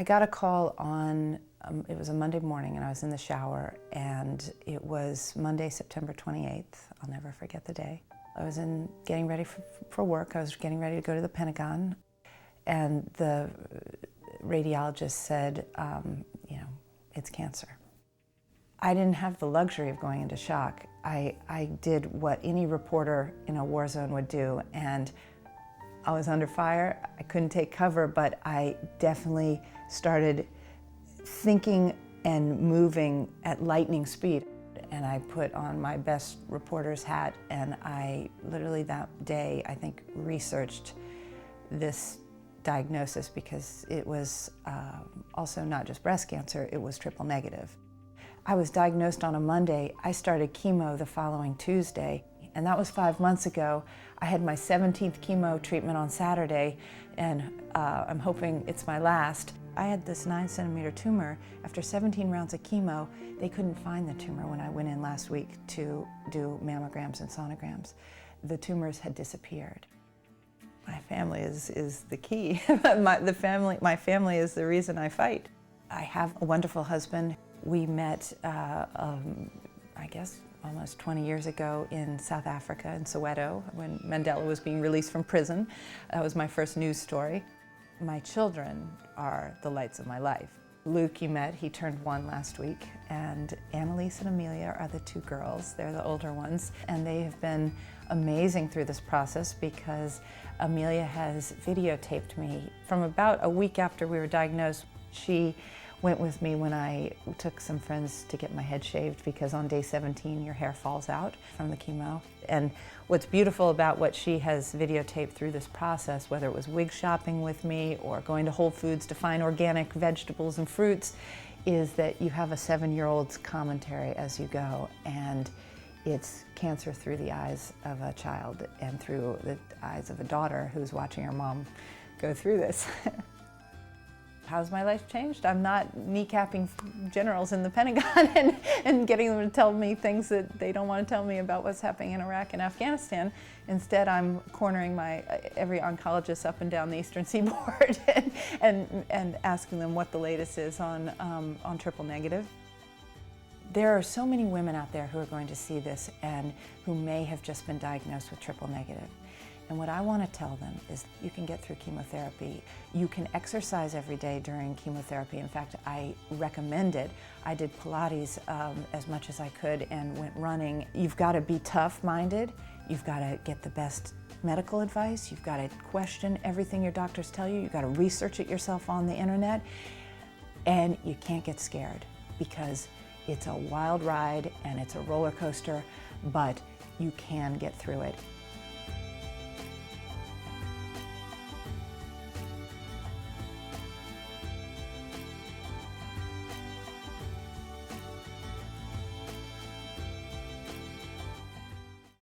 I got a call on, it was a Monday morning, and I was in the shower, and it was Monday, September 28th. I'll never forget the day. I was getting ready for work. I was getting ready to go to the Pentagon, and the radiologist said, it's cancer. I didn't have the luxury of going into shock. I did what any reporter in a war zone would do, and I was under fire. I couldn't take cover, but I definitely started thinking and moving at lightning speed. And I put on my best reporter's hat, and I literally that day, I think, researched this diagnosis because it was also not just breast cancer, it was triple negative. I was diagnosed on a Monday. I started chemo the following Tuesday, and that was 5 months ago. I had my 17th chemo treatment on Saturday, and I'm hoping it's my last. I had this 9-centimeter tumor. After 17 rounds of chemo, they couldn't find the tumor when I went in last week to do mammograms and sonograms. The tumors had disappeared. My family is the key. My family is the reason I fight. I have a wonderful husband. We met, I guess, almost 20 years ago in South Africa, in Soweto, when Mandela was being released from prison. That was my first news story. My children are the lights of my life. Luke, you met, he turned 1 last week, and Annalise and Amelia are the 2 girls. They're the older ones, and they have been amazing through this process because Amelia has videotaped me. From about a week after we were diagnosed, she went with me when I took some friends to get my head shaved because on day 17 your hair falls out from the chemo. And what's beautiful about what she has videotaped through this process, whether it was wig shopping with me or going to Whole Foods to find organic vegetables and fruits, is that you have a 7-year-old's commentary as you go, and it's cancer through the eyes of a child and through the eyes of a daughter who's watching her mom go through this. How's my life changed? I'm not kneecapping generals in the Pentagon and getting them to tell me things that they don't want to tell me about what's happening in Iraq and Afghanistan. Instead, I'm cornering every oncologist up and down the Eastern Seaboard and asking them what the latest is on triple negative. There are so many women out there who are going to see this and who may have just been diagnosed with triple negative. And what I want to tell them is you can get through chemotherapy. You can exercise every day during chemotherapy. In fact, I recommend it. I did Pilates as much as I could and went running. You've got to be tough-minded. You've got to get the best medical advice. You've got to question everything your doctors tell you. You've got to research it yourself on the internet. And you can't get scared because it's a wild ride and it's a roller coaster, but you can get through it.